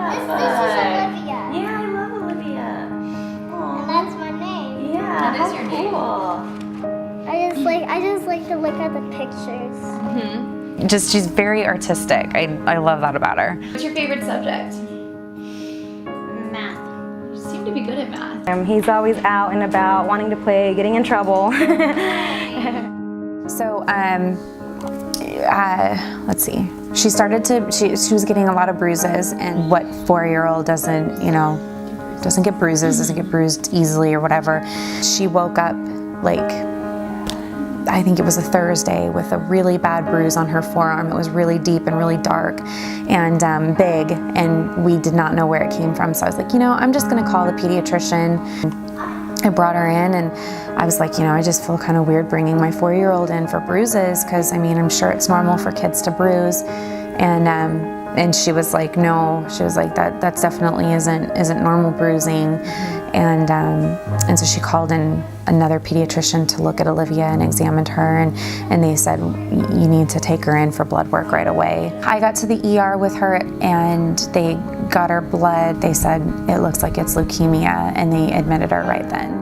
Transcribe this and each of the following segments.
that This fun. is Olivia. Yeah, I love Olivia. Aww. And that's my name. Yeah, That is how your name. cool. I just like to look at the pictures. Mm-hmm. She's very artistic. I love that about her. What's your favorite subject? Math. You seem to be good at math. He's always out and about, wanting to play, getting in trouble. So, let's see. She was getting a lot of bruises, and what 4-year-old doesn't get bruises, doesn't get bruised easily or whatever. She woke up I think it was a Thursday with a really bad bruise on her forearm. It was really deep and really dark and big, and we did not know where it came from. So I was like, I'm just gonna call the pediatrician. I brought her in and I was like, I just feel kind of weird bringing my 4-year-old in for bruises because I'm sure it's normal for kids to bruise. And she was like, no, she was like, that definitely isn't normal bruising. And so she called in another pediatrician to look at Olivia and examined her, and they said, you need to take her in for blood work right away. I got to the ER with her and they got her blood. They said, it looks like it's leukemia, and they admitted her right then.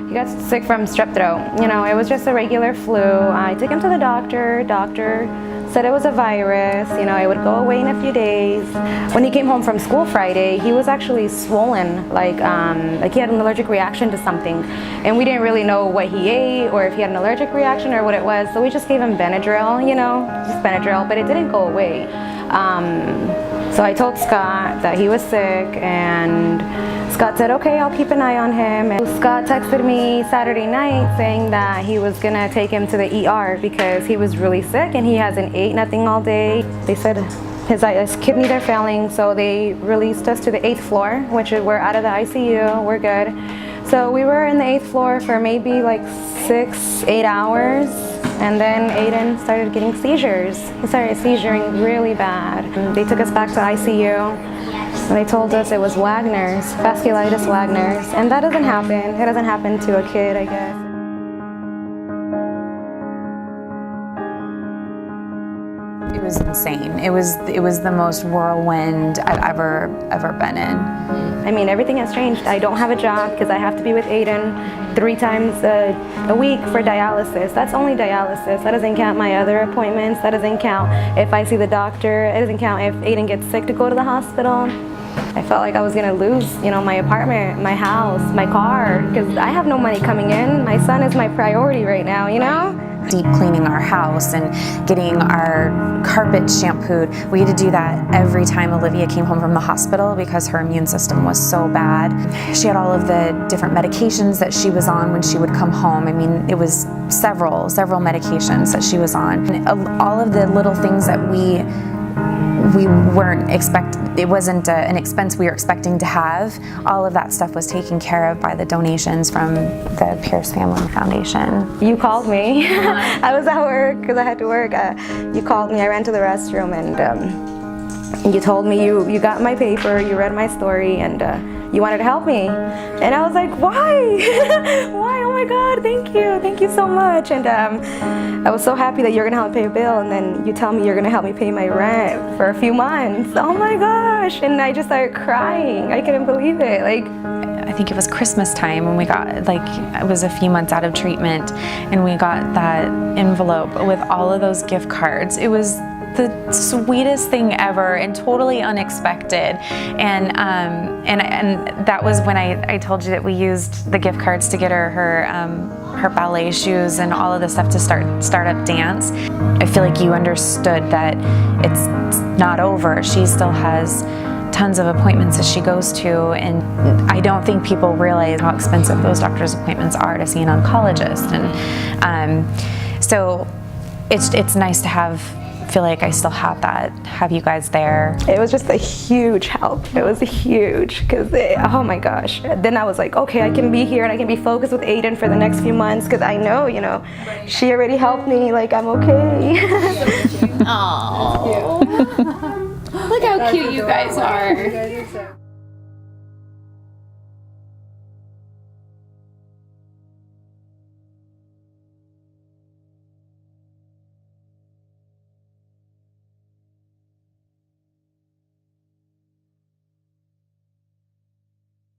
He got sick from strep throat. It was just a regular flu. I took him to the doctor. Doctor said it was a virus. It would go away in a few days. When he came home from school Friday, he was actually swollen, like he had an allergic reaction to something. And we didn't really know what he ate or if he had an allergic reaction or what it was. So we just gave him Benadryl, just Benadryl, but it didn't go away. So I told Scott that he was sick, and Scott said, okay, I'll keep an eye on him. And Scott texted me Saturday night saying that he was gonna take him to the ER because he was really sick and he hasn't ate nothing all day. They said his kidneys are failing, so they released us to the 8th floor, which we're out of the ICU, we're good. So we were in the 8th floor for maybe 6-8 hours. And then Aiden started getting seizures. He started seizuring really bad. And they took us back to ICU. And they told us it was Wagner's, vasculitis Wagner's. And that doesn't happen. It doesn't happen to a kid, I guess. It was insane. It was the most whirlwind I've ever been in. Everything has changed. I don't have a job because I have to be with Aiden 3 times a week for dialysis. That's only dialysis. That doesn't count my other appointments. That doesn't count if I see the doctor. It doesn't count if Aiden gets sick to go to the hospital. I felt like I was gonna lose, my apartment, my house, my car, because I have no money coming in. My son is my priority right now, Deep cleaning our house and getting our carpet shampooed. We had to do that every time Olivia came home from the hospital because her immune system was so bad. She had all of the different medications that she was on when she would come home. It was several medications that she was on. And all of the little things that we weren't it wasn't an expense we were expecting to have. All of that stuff was taken care of by the donations from the Pierce Family Foundation. You called me. I was at work because I had to work. You called me. I ran to the restroom, and you told me you got my paper, you read my story, and you wanted to help me. And I was like, why? Why? Oh my God, thank you so much. And I was so happy that you're gonna help me pay a bill, and then you tell me you're gonna help me pay my rent for a few months. Oh my gosh, and I just started crying. I couldn't believe it. I think it was Christmas time when we got, it was a few months out of treatment, and we got that envelope with all of those gift cards. It was the sweetest thing ever and totally unexpected. And that was when I told you that we used the gift cards to get her ballet shoes and all of the stuff to start up dance. I feel like you understood that it's not over. She still has tons of appointments that she goes to, and I don't think people realize how expensive those doctor's appointments are to see an oncologist. And so it's nice to feel like I still have you guys there. It was just a huge help. It was huge because, oh my gosh. Then I was like, okay, I can be here and I can be focused with Aiden for the next few months because I know, she already helped me. I'm okay. Aww. Look how cute you guys are.